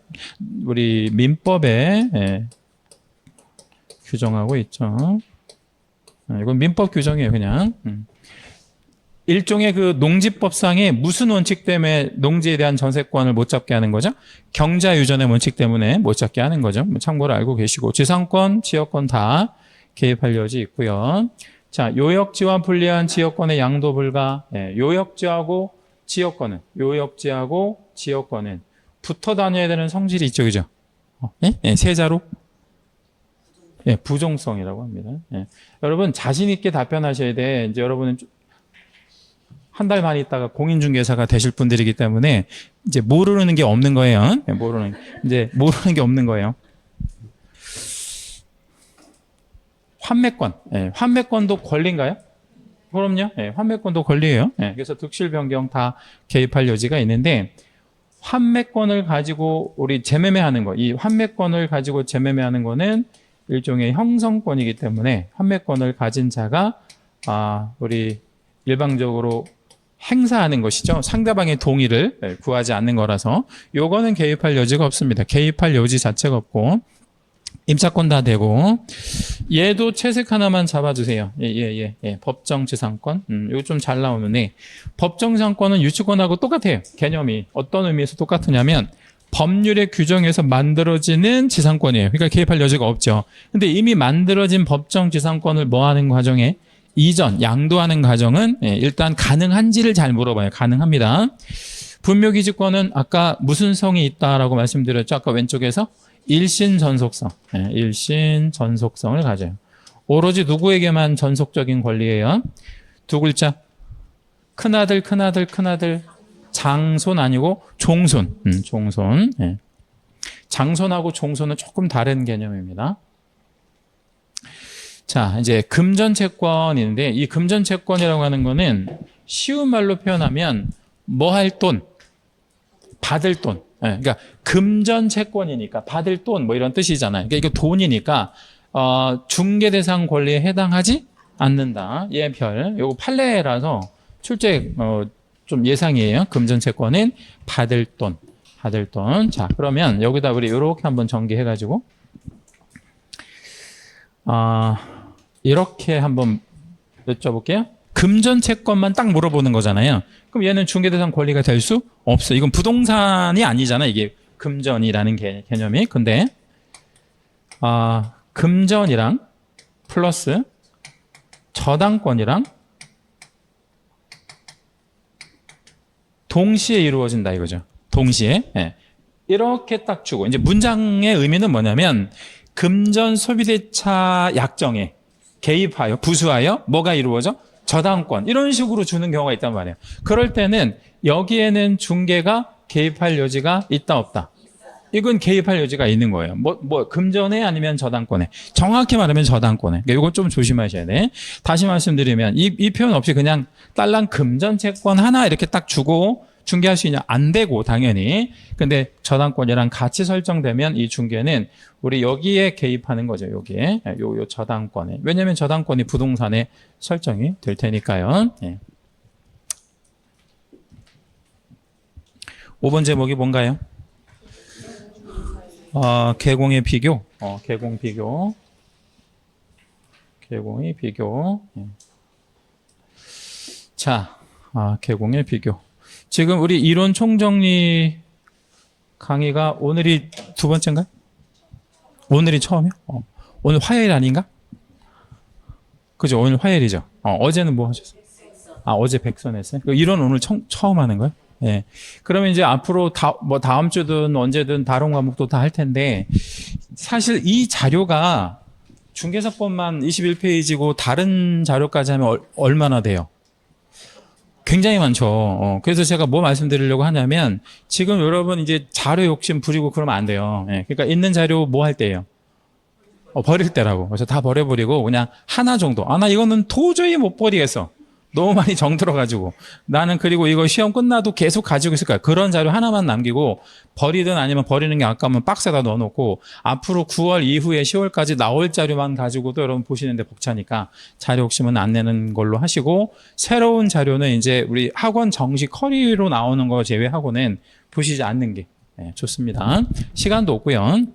우리 민법에 규정하고 있죠. 이건 민법 규정이에요, 그냥. 일종의 그 농지법상의 무슨 원칙 때문에 농지에 대한 전세권을 못 잡게 하는 거죠? 경자유전의 원칙 때문에 못 잡게 하는 거죠. 참고로 알고 계시고. 지상권, 지역권 다 개입할 여지 있고요. 자, 요역지와 불리한 지역권의 양도 불가. 요역지하고 지역권은 붙어 다녀야 되는 성질이 있죠, 그죠? 세자로? 부종성이라고 합니다. 여러분 자신 있게 답변하셔야 돼. 이제 여러분은 한 달만 있다가 공인중개사가 되실 분들이기 때문에 이제 모르는 게 없는 거예요. 모르는 게 없는 거예요. 환매권도 권리인가요? 그럼요. 환매권도 권리예요. 그래서 득실 변경 다 개입할 여지가 있는데 환매권을 가지고 우리 재매매하는 거, 이 환매권을 가지고 재매매하는 거는 일종의 형성권이기 때문에 환매권을 가진 자가 우리 일방적으로 행사하는 것이죠. 상대방의 동의를 구하지 않는 거라서 요거는 개입할 여지가 없습니다. 개입할 여지 자체가 없고 임차권 다 되고 얘도 채색 하나만 잡아주세요. 법정지상권. 이거 좀 잘 나오는데 법정지상권은 유치권하고 똑같아요. 개념이 어떤 의미에서 똑같으냐면 법률의 규정에서 만들어지는 지상권이에요. 그러니까 개입할 여지가 없죠. 근데 이미 만들어진 법정 지상권을 뭐 하는 과정에 양도하는 과정은 일단 가능한지를 잘 물어봐요. 가능합니다. 분묘기지권은 아까 무슨 성이 있다라고 말씀드렸죠. 아까 왼쪽에서 일신전속성. 일신전속성을 가져요. 오로지 누구에게만 전속적인 권리예요? 두 글자. 큰아들. 장손 아니고 종손. 종손. 장손하고 종손은 조금 다른 개념입니다. 자, 이제 금전채권인데 이 금전채권이라고 하는 거는 쉬운 말로 표현하면 뭐 할 돈, 받을 돈. 그러니까 금전채권이니까 받을 돈 뭐 이런 뜻이잖아요. 그러니까 이거 돈이니까 중개 대상 권리에 해당하지 않는다. 예, 별. 요거 판례라서 출제 좀 예상이에요. 금전채권은 받을 돈. 자, 그러면 여기다 우리 이렇게 한번 전개해가지고 이렇게 한번 여쭤볼게요. 금전채권만 딱 물어보는 거잖아요. 그럼 얘는 중개대상 권리가 될 수 없어. 이건 부동산이 아니잖아. 이게 금전이라는 개념이. 근데 금전이랑 플러스 저당권이랑 동시에 이루어진다 이거죠. 동시에. 이렇게 딱 주고 이제 문장의 의미는 뭐냐면 금전 소비대차 약정에 개입하여 부수하여 뭐가 이루어져? 저당권 이런 식으로 주는 경우가 있단 말이에요. 그럴 때는 여기에는 중개가 개입할 여지가 있다 없다. 이건 개입할 여지가 있는 거예요. 뭐 금전에 아니면 저당권에. 정확히 말하면 저당권에. 이거 좀 조심하셔야 돼. 다시 말씀드리면 이 표현 없이 그냥 딸랑 금전채권 하나 이렇게 딱 주고 중개할 수 있냐? 안 되고 당연히. 근데 저당권이랑 같이 설정되면 이 중개는 우리 여기에 개입하는 거죠. 여기에. 요 저당권에. 왜냐하면 저당권이 부동산에 설정이 될 테니까요. 5번 제목이 뭔가요? 개공의 비교. 개공 비교. 개공의 비교. 자, 개공의 비교. 지금 우리 이론 총정리 강의가 오늘이 두 번째인가요? 오늘이 처음이요? 오늘 화요일 아닌가? 그죠? 오늘 화요일이죠. 어제는 뭐 하셨어요? 어제 백선 했어요? 이론 오늘 처음 하는 거예요? 예. 그러면 이제 앞으로 다음 주든 언제든 다른 과목도 다 할 텐데, 사실 이 자료가 중개사법만 21페이지고 다른 자료까지 하면 얼마나 돼요? 굉장히 많죠. 그래서 제가 뭐 말씀드리려고 하냐면, 지금 여러분 이제 자료 욕심 부리고 그러면 안 돼요. 예. 그러니까 있는 자료 뭐 할 때예요? 버릴 때라고. 그래서 다 버려버리고 그냥 하나 정도. 나 이거는 도저히 못 버리겠어. 너무 많이 정들어가지고. 나는 그리고 이거 시험 끝나도 계속 가지고 있을 거야. 그런 자료 하나만 남기고 버리든 아니면 버리는 게 아까우면 박스에다 넣어놓고 앞으로 9월 이후에 10월까지 나올 자료만 가지고도 여러분 보시는데 벅차니까 자료 욕심은 안 내는 걸로 하시고 새로운 자료는 이제 우리 학원 정식 커리로 나오는 거 제외하고는 보시지 않는 게 좋습니다. 시간도 없고요.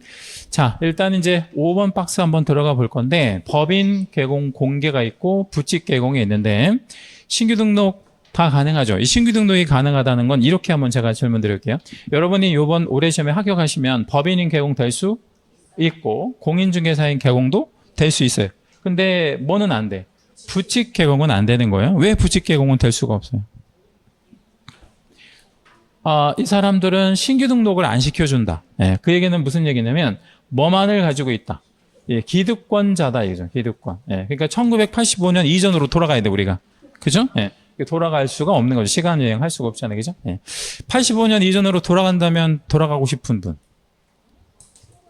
자, 일단 이제 5번 박스 한번 들어가 볼 건데 법인 개공 공개가 있고 부칙 개공이 있는데 신규 등록 다 가능하죠. 이 신규 등록이 가능하다는 건 이렇게 한번 제가 질문 드릴게요. 여러분이 이번 올해 시험에 합격하시면 법인인 개공 될 수 있고 공인중개사인 개공도 될 수 있어요. 근데 뭐는 안 돼? 부칙 개공은 안 되는 거예요. 왜 부칙 개공은 될 수가 없어요? 이 사람들은 신규 등록을 안 시켜준다. 그 얘기는 무슨 얘기냐면 뭐만을 가지고 있다. 기득권자다 이거죠. 기득권. 그러니까 1985년 이전으로 돌아가야 돼 우리가. 그죠? 돌아갈 수가 없는 거죠. 시간 여행할 수가 없잖아요. 그죠? 85년 이전으로 돌아간다면 돌아가고 싶은 분.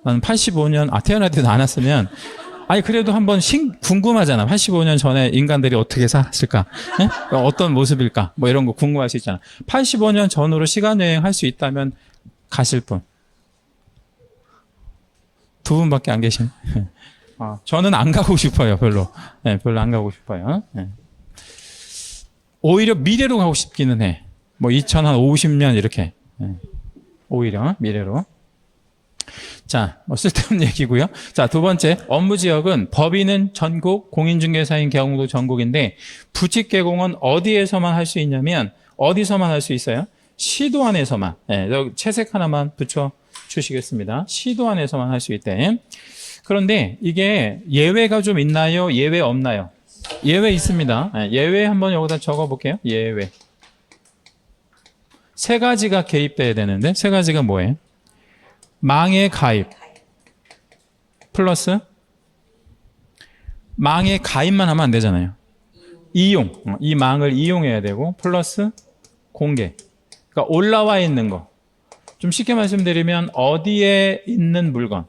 나는 85년 태어나지도 않았으면 그래도 한번 궁금하잖아. 85년 전에 인간들이 어떻게 살았을까? 어떤 모습일까? 뭐 이런 거 궁금할 수 있잖아. 85년 전으로 시간 여행할 수 있다면 가실 분. 두 분밖에 안 계시네. 저는 안 가고 싶어요. 별로. 별로 안 가고 싶어요. 오히려 미래로 가고 싶기는 해. 뭐 2050년 이렇게. 오히려 미래로. 자, 쓸데없는 얘기고요. 자, 두 번째 업무 지역은 법인은 전국, 공인중개사인 개공도 전국인데 부칙 개공은 어디에서만 할 수 있냐면 어디서만 할 수 있어요? 시도 안에서만. 여기 채색 하나만 붙여 주시겠습니다. 시도 안에서만 할 수 있대. 그런데 이게 예외가 좀 있나요? 예외 없나요? 예외 있습니다. 예외 한번 여기다 적어 볼게요. 예외. 세 가지가 개입돼야 되는데 세 가지가 뭐예요? 망의 가입 플러스 망의 가입만 하면 안 되잖아요. 이용. 이 망을 이용해야 되고 플러스 공개. 그러니까 올라와 있는 거. 좀 쉽게 말씀드리면 어디에 있는 물건.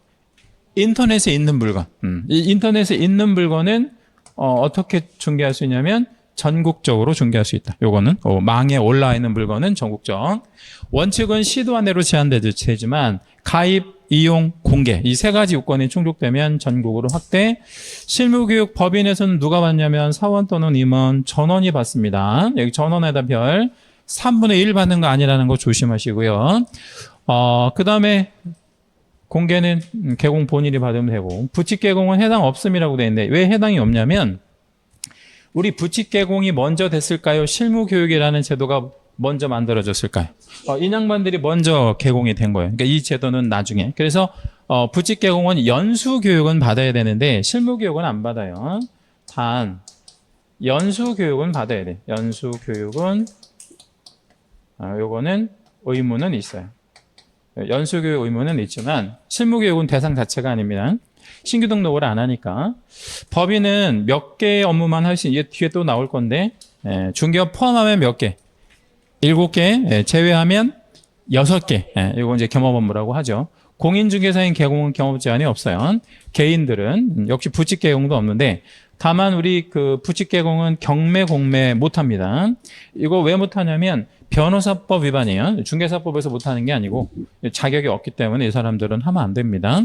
인터넷에 있는 물건. 이 인터넷에 있는 물건은 어떻게 중개할 수 있냐면 전국적으로 중개할 수 있다. 요거는 망에 올라와 있는 물건은 전국적. 원칙은 시도 안내로 제한되지만 가입, 이용, 공개 이 세 가지 요건이 충족되면 전국으로 확대. 실무교육 법인에서는 누가 받냐면 사원 또는 임원 전원이 받습니다. 여기 전원에다 별 3분의 1 받는 거 아니라는 거 조심하시고요. 그 다음에 공개는 개공 본인이 받으면 되고 부칙 개공은 해당 없음이라고 되어 있는데 왜 해당이 없냐면 우리 부칙 개공이 먼저 됐을까요? 실무교육이라는 제도가 먼저 만들어졌을까요? 인양반들이 먼저 개공이 된 거예요. 그러니까 이 제도는 나중에. 그래서 부칙 개공은 연수 교육은 받아야 되는데 실무 교육은 안 받아요. 단 연수 교육은 받아야 돼. 연수 교육은 요거는 의무는 있어요. 연수 교육 의무는 있지만 실무 교육은 대상 자체가 아닙니다. 신규 등록을 안 하니까. 법인은 몇 개의 업무만 할 수 있는, 이게 뒤에 또 나올 건데, 중개업 포함하면 몇 개? 7개, 제외하면 6개. 이거 이제 겸업 업무라고 하죠. 공인중개사인 개공은 경업 제한이 없어요. 개인들은 역시 부칙 개공도 없는데, 다만 우리 그 부칙 개공은 경매, 공매 못 합니다. 이거 왜 못 하냐면, 변호사법 위반이에요. 중개사법에서 못하는 게 아니고 자격이 없기 때문에 이 사람들은 하면 안 됩니다.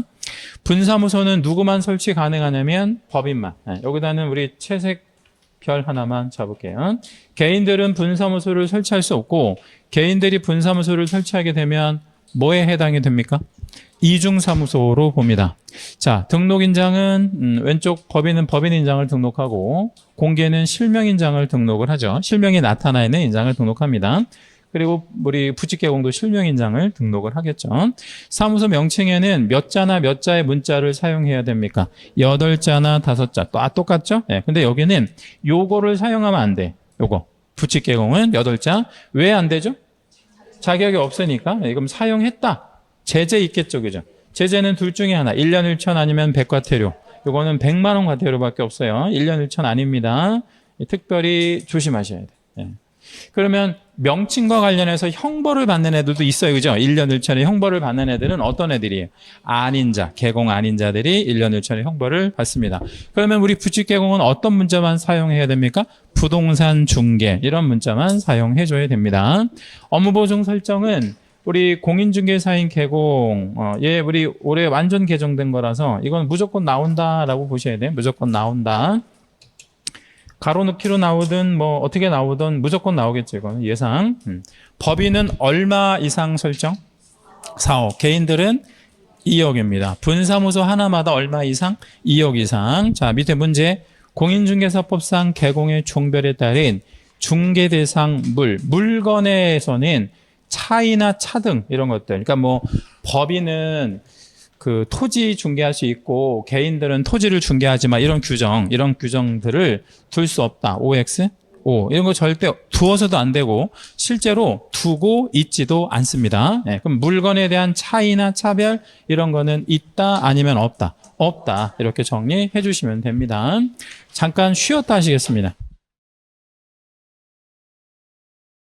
분사무소는 누구만 설치 가능하냐면 법인만. 여기다는 우리 채색 별 하나만 잡을게요. 개인들은 분사무소를 설치할 수 없고 개인들이 분사무소를 설치하게 되면 뭐에 해당이 됩니까? 이중사무소로 봅니다. 자, 등록인장은 왼쪽 법인은 법인인장을 등록하고 공개는 실명인장을 등록을 하죠. 실명이 나타나 있는 인장을 등록합니다. 그리고 우리 부칙개공도 실명인장을 등록을 하겠죠. 사무소 명칭에는 몇 자나 몇 자의 문자를 사용해야 됩니까? 8자나 5자. 똑같죠? 네, 근데 여기는 요거를 사용하면 안 돼. 요거. 부칙개공은 8자. 왜 안 되죠? 자격이 없으니까. 네, 그럼 사용했다. 제재 있겠죠, 그죠? 제재는 둘 중에 하나. 1년 1천 아니면 백과태료. 요거는 100만 원 과태료밖에 없어요. 1년 1천 아닙니다. 특별히 조심하셔야 돼요. 네. 그러면 명칭과 관련해서 형벌을 받는 애들도 있어요. 그죠? 1년 1천의 형벌을 받는 애들은 어떤 애들이에요? 아닌 자, 개공 아닌 자들이 1년 1천의 형벌을 받습니다. 그러면 우리 부칙개공은 어떤 문자만 사용해야 됩니까? 부동산 중개 이런 문자만 사용해줘야 됩니다. 업무보증 설정은 우리 공인중개사인 개공, 예, 우리 올해 완전 개정된 거라서 이건 무조건 나온다라고 보셔야 돼요. 무조건 나온다. 가로넣기로 나오든 뭐 어떻게 나오든 무조건 나오겠죠. 이거는 예상. 법인은 얼마 이상 설정? 4억. 개인들은 2억입니다. 분사무소 하나마다 얼마 이상? 2억 이상. 자, 밑에 문제. 공인중개사법상 개공의 종별에 따른 중개대상 물건에서는 차이나 차등 이런 것들. 그러니까 뭐 법인은 그 토지 중개할 수 있고 개인들은 토지를 중개하지 마 이런 규정들을 둘 수 없다. OX, O 이런 거 절대 두어서도 안 되고 실제로 두고 있지도 않습니다. 네, 그럼 물건에 대한 차이나 차별 이런 거는 있다 아니면 없다. 없다 이렇게 정리해 주시면 됩니다. 잠깐 쉬었다 하시겠습니다.